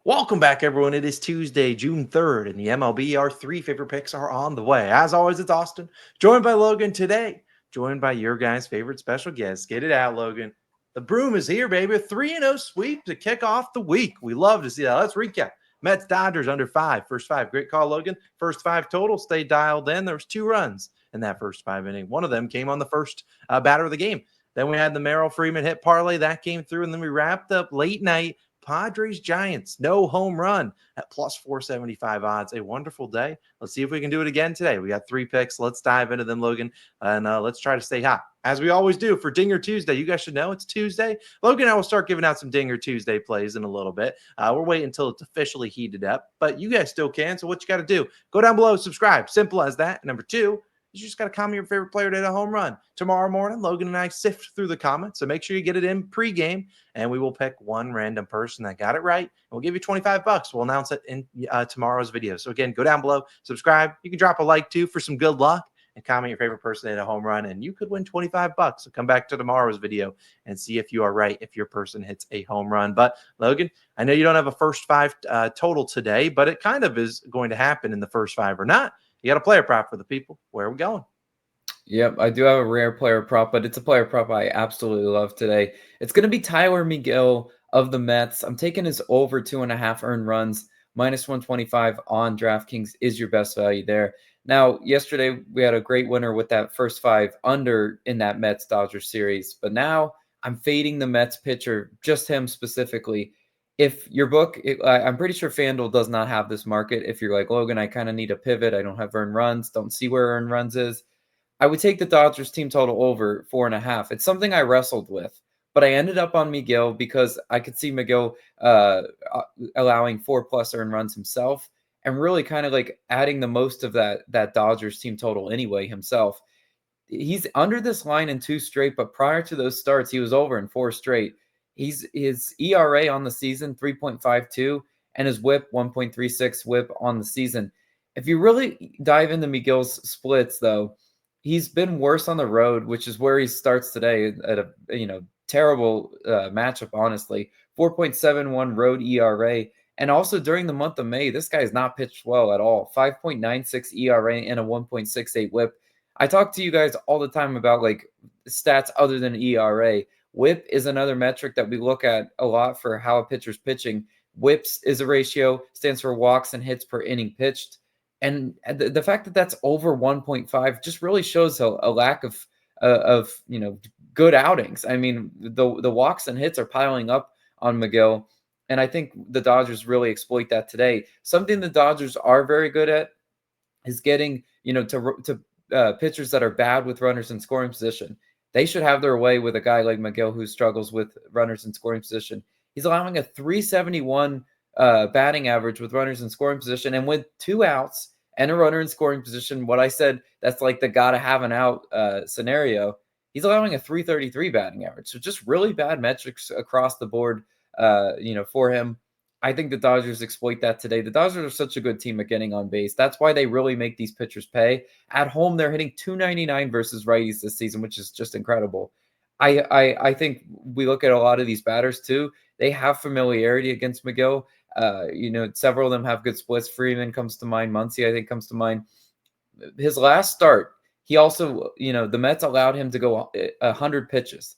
Welcome back, everyone. It is Tuesday, June 3rd, and the MLB, our three favorite picks are on the way. As always, it's Austin, joined by Logan today, joined by your guys' favorite special guest. Get it out, Logan. The broom is here, baby. A 3-0 sweep to kick off the week. We love to see that. Let's recap. Mets, Dodgers under five. First five. Great call, Logan. First five total. Stay dialed in. There was 2 runs in that first 5 inning. One of them came on the first batter of the game. Then we had the Merrill Freeman hit parlay. That came through, and then we wrapped up late night Padres-Giants, no home run at plus 475 odds. A wonderful day. Let's see if we can do it again today. We got 3 picks. Let's dive into them, Logan, and let's try to stay hot. As we always do for Dinger Tuesday, you guys should know it's Tuesday. Logan and I will start giving out some Dinger Tuesday plays in a little bit. We're waiting until it's officially heated up, but you guys still can. So what you got to do, go down below, subscribe. Simple as that. Number 2, you just got to comment your favorite player to hit a home run. Tomorrow morning, Logan and I sift through the comments, so make sure you get it in pregame, and we will pick one random person that got it right, and we'll give you $25. We'll announce it in tomorrow's video. So again, go down below, subscribe. You can drop a like too for some good luck, and comment your favorite person to hit a home run, and you could win $25. So come back to tomorrow's video and see if you are right if your person hits a home run. But Logan, I know you don't have a first 5 total today, but it kind of is going to happen in the first 5 or not. You got a player prop for the people. Where are we going? Yep, I do have a rare player prop, but it's a player prop I absolutely love today. It's going to be Tylor Megill of the Mets. I'm taking his over 2.5 earned runs, minus 125 on DraftKings is your best value there. Now, yesterday we had a great winner with that first 5 under in that Mets-Dodgers series, but now I'm fading the Mets pitcher, just him specifically. If your book, I'm pretty sure FanDuel does not have this market. If you're like, Logan, I kind of need a pivot. I don't have earned runs, don't see where earned runs is. I would take the Dodgers team total over 4.5. It's something I wrestled with, but I ended up on Megill because I could see Megill allowing 4+ earned runs himself and really kind of like adding the most of that Dodgers team total anyway himself. He's under this line in 2 straight, but prior to those starts, he was over in 4 straight. His ERA on the season 3.52 and his WHIP 1.36 WHIP on the season. If you really dive into Megill's splits, though, he's been worse on the road, which is where he starts today at a terrible matchup. Honestly, 4.71 road ERA, and also during the month of May, this guy has not pitched well at all. 5.96 ERA and a 1.68 WHIP. I talk to you guys all the time about like stats other than ERA. WHIP is another metric that we look at a lot for how a pitcher's pitching. WHIPs is a ratio, stands for walks and hits per inning pitched. And the fact that that's over 1.5 just really shows a lack of good outings. I mean, the walks and hits are piling up on Megill, and I think the Dodgers really exploit that today. Something the Dodgers are very good at is getting to pitchers that are bad with runners in scoring position. They should have their way with a guy like Megill who struggles with runners in scoring position. He's allowing a 371 batting average with runners in scoring position, and with 2 outs and a runner in scoring position, what I said, that's like the gotta have an out scenario. He's allowing a 333 batting average. So just really bad metrics across the board, for him. I think the Dodgers exploit that today. The Dodgers are such a good team at getting on base. That's why they really make these pitchers pay. At home, they're hitting 299 versus righties this season, which is just incredible. I think we look at a lot of these batters too. They have familiarity against Megill. Several of them have good splits. Freeman comes to mind. Muncy, I think, comes to mind. His last start, he also, the Mets allowed him to go 100 pitches.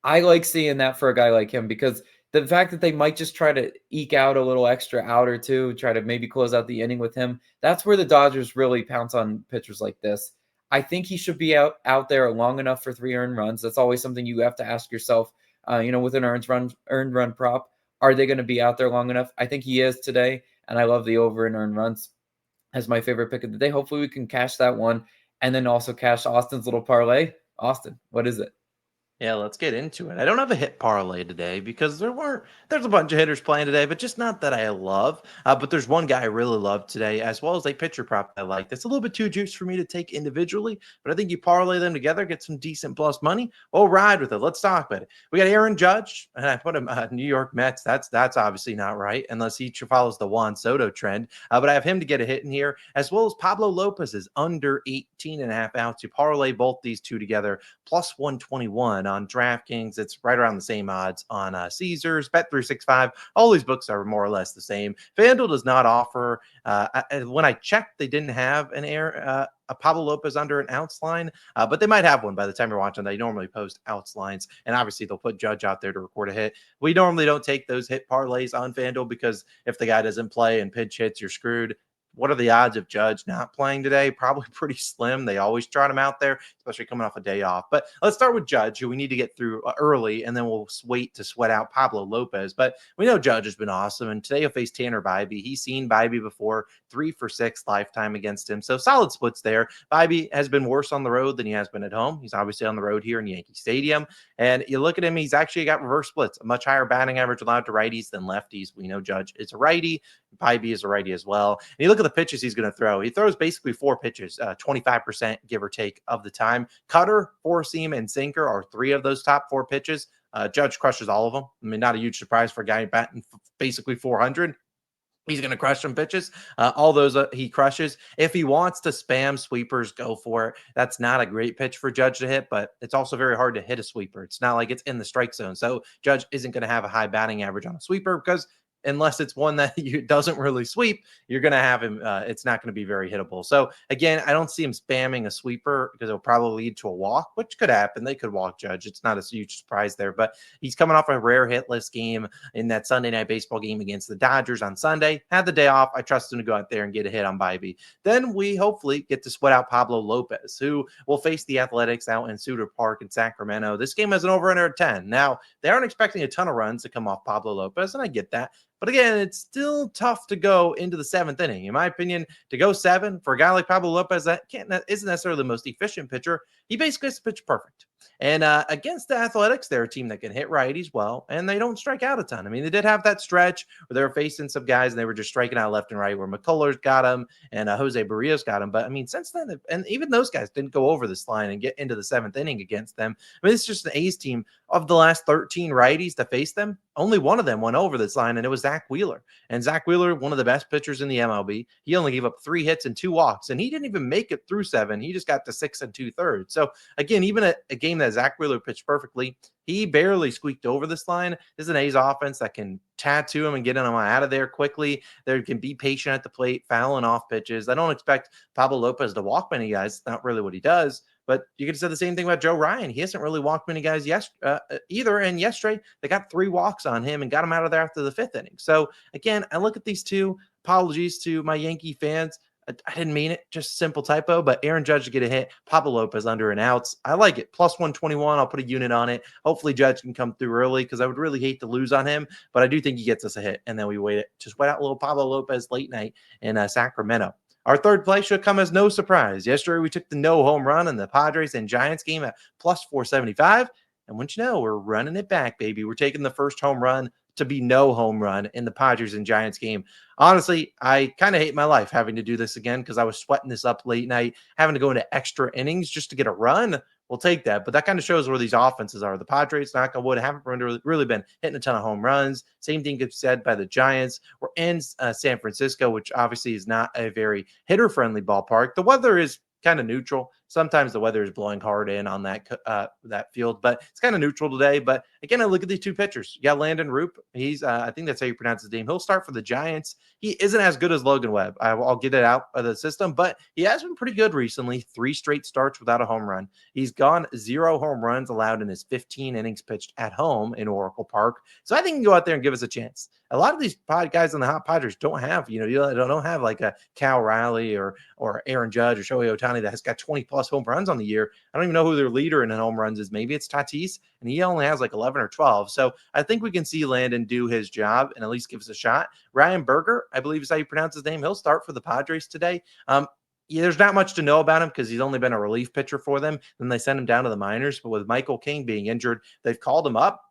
I like seeing that for a guy like him because the fact that they might just try to eke out a little extra out or two, try to maybe close out the inning with him, that's where the Dodgers really pounce on pitchers like this. I think he should be out there long enough for 3 earned runs. That's always something you have to ask yourself, with an earned run prop. Are they going to be out there long enough? I think he is today, and I love the over and earned runs as my favorite pick of the day. Hopefully we can cash that one and then also cash Austin's little parlay. Austin, what is it? Yeah, let's get into it. I don't have a hit parlay today because there's a bunch of hitters playing today, but just not that I love. But there's one guy I really love today, as well as a pitcher prop I like. That's a little bit too juice for me to take individually, but I think you parlay them together, get some decent plus money. We'll ride with it. Let's talk about it. We got Aaron Judge, and I put him New York Mets. That's obviously not right unless he follows the Juan Soto trend. But I have him to get a hit in here, as well as Pablo Lopez is under 18.5 outs. You parlay both these two together, plus 121. on DraftKings. It's right around the same odds on Caesars, Bet365. All these books are more or less the same. FanDuel does not offer. When I checked, they didn't have a Pablo Lopez under an outs line, but they might have one by the time you're watching. They normally post outs lines, and obviously they'll put Judge out there to record a hit. We normally don't take those hit parlays on FanDuel because if the guy doesn't play and pinch hits, you're screwed. What are the odds of Judge not playing today? Probably pretty slim. They always trot him out there, especially coming off a day off. But let's start with Judge, who we need to get through early, and then we'll wait to sweat out Pablo Lopez. But we know Judge has been awesome, and today he'll face Tanner Bybee. He's seen Bybee before, 3 for 6 lifetime against him. So solid splits there. Bybee has been worse on the road than he has been at home. He's obviously on the road here in Yankee Stadium. And you look at him, he's actually got reverse splits, a much higher batting average allowed to righties than lefties. We know Judge is a righty. Bybee is a righty as well. And you look at the pitches he's going to throw. He throws basically 4 pitches, 25% give or take of the time. Cutter, four seam, and sinker are 3 of those top 4 pitches. Judge crushes all of them. I mean, not a huge surprise for a guy batting basically 400. He's going to crush some pitches. All those he crushes. If he wants to spam sweepers, go for it. That's not a great pitch for Judge to hit, but it's also very hard to hit a sweeper. It's not like it's in the strike zone. So Judge isn't going to have a high batting average on a sweeper because unless it's one that doesn't really sweep, you're going to have him. It's not going to be very hittable. So again, I don't see him spamming a sweeper because it'll probably lead to a walk, which could happen. They could walk Judge. It's not a huge surprise there, but he's coming off a rare hitless game in that Sunday Night Baseball game against the Dodgers on Sunday. Had the day off. I trust him to go out there and get a hit on Bybee. Then we hopefully get to sweat out Pablo Lopez, who will face the Athletics out in Suter Park in Sacramento. This game has an over-under 10. Now, they aren't expecting a ton of runs to come off Pablo Lopez, and I get that. But again, it's still tough to go into the 7th inning. In my opinion, to go 7 for a guy like Pablo Lopez, that isn't necessarily the most efficient pitcher. He basically has to pitch perfect. And against the Athletics, they're a team that can hit righties well, and they don't strike out a ton. I mean, they did have that stretch where they were facing some guys, and they were just striking out left and right, where McCullers got him and Jose Barrios got him. But, I mean, since then, and even those guys didn't go over this line and get into the 7th inning against them. I mean, it's just an A's team. Of the last 13 righties to face them, only one of them went over this line, and it was Zach Wheeler. And Zach Wheeler, one of the best pitchers in the MLB, he only gave up 3 hits and 2 walks, and he didn't even make it through 7. He just got to 6 2/3. So, again, even a game that Zach Wheeler pitched perfectly, he barely squeaked over this line. This is an A's offense that can tattoo him and get him out of there quickly. They can be patient at the plate, fouling off pitches. I don't expect Pablo Lopez to walk many guys. It's not really what he does. But you could say the same thing about Joe Ryan. He hasn't really walked many guys either. And yesterday, they got 3 walks on him and got him out of there after the 5th inning. So, again, I look at these two. Apologies to my Yankee fans. I didn't mean it. Just simple typo. But Aaron Judge to get a hit. Pablo Lopez under and outs. I like it. Plus 121. I'll put a unit on it. Hopefully, Judge can come through early because I would really hate to lose on him. But I do think he gets us a hit. And then we wait it. Just wait out a little Pablo Lopez late night in Sacramento. Our third play should come as no surprise. Yesterday, we took the no home run in the Padres and Giants game at plus 475. And once you know, we're running it back, baby. We're taking the first home run to be no home run in the Padres and Giants game. Honestly, I kind of hate my life having to do this again because I was sweating this up late night, having to go into extra innings just to get a run. We'll take that. But that kind of shows where these offenses are. The Padres, knock on wood, haven't really been hitting a ton of home runs. Same thing gets said by the Giants. We're in San Francisco, which obviously is not a very hitter-friendly ballpark. The weather is kind of neutral. Sometimes the weather is blowing hard in on that field, but it's kind of neutral today. But again, I look at these two pitchers. You got Landon Roop. He's I think that's how you pronounce his name. He'll start for the Giants. He isn't as good as Logan Webb. I'll get it out of the system, but he has been pretty good recently. 3 straight starts without a home run. He's gone 0 home runs allowed in his 15 innings pitched at home in Oracle Park. So I think he can go out there and give us a chance. A lot of these guys on the hot Padres don't have, you don't have like a Cal Riley or Aaron Judge or Shohei Ohtani that has got 20 plus home runs on the year. I don't even know who their leader in home runs is. Maybe it's Tatis, and he only has like 11 or 12. So I think we can see Landon do his job and at least give us a shot. Ryan Berger, I believe is how you pronounce his name. He'll start for the Padres today. There's not much to know about him because he's only been a relief pitcher for them. Then they sent him down to the minors. But with Michael King being injured, they've called him up.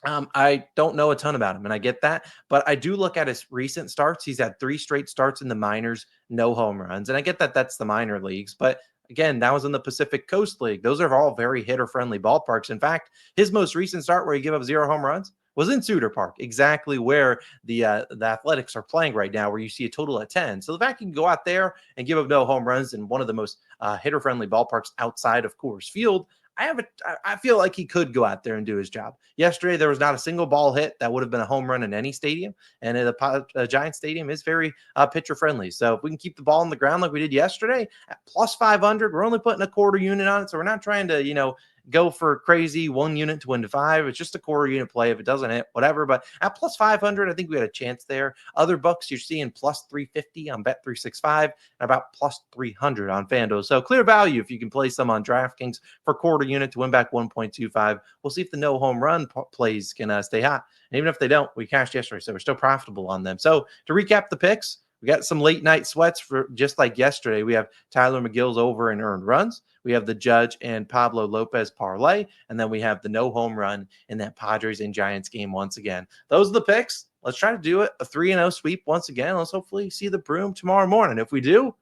I don't know a ton about him, and I get that, but I do look at his recent starts. He's had 3 straight starts in the minors, no home runs, and I get that that's the minor leagues, but again, that was in the Pacific Coast League. Those are all very hitter-friendly ballparks. In fact, his most recent start where he gave up 0 home runs was in Suter Park, exactly where the Athletics are playing right now, where you see a total of 10. So the fact you can go out there and give up no home runs in one of the most hitter-friendly ballparks outside of Coors Field, I feel like he could go out there and do his job. Yesterday, there was not a single ball hit that would have been a home run in any stadium, and the Giants stadium is very pitcher friendly. So if we can keep the ball on the ground like we did yesterday at plus 500, we're only putting a quarter unit on it, so we're not trying to go for crazy 1 unit to win to 5. It's just a quarter unit play. If it doesn't hit, whatever. But at plus 500, I think we had a chance there. Other books you're seeing plus 350 on Bet365 and about plus 300 on FanDuel. So clear value if you can play some on DraftKings for quarter unit to win back 1.25. We'll see if the no home run plays can stay hot. And even if they don't, we cashed yesterday, so we're still profitable on them. So to recap the picks, we got some late night sweats for just like yesterday. We have Tylor Megill's over and earned runs. We have the Judge and Pablo Lopez parlay. And then we have the no home run in that Padres and Giants game once again. Those are the picks. Let's try to do it. A 3-0 sweep once again. Let's hopefully see the broom tomorrow morning. If we do,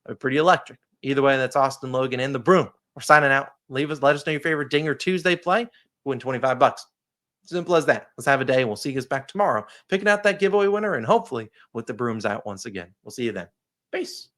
we're pretty electric. Either way, that's Austin, Logan, and the broom. We're signing out. Let us know your favorite Dinger Tuesday play. Win $25. Simple as that. Let's have a day, and we'll see you guys back tomorrow, picking out that giveaway winner, and hopefully with the brooms out once again. We'll see you then. Peace.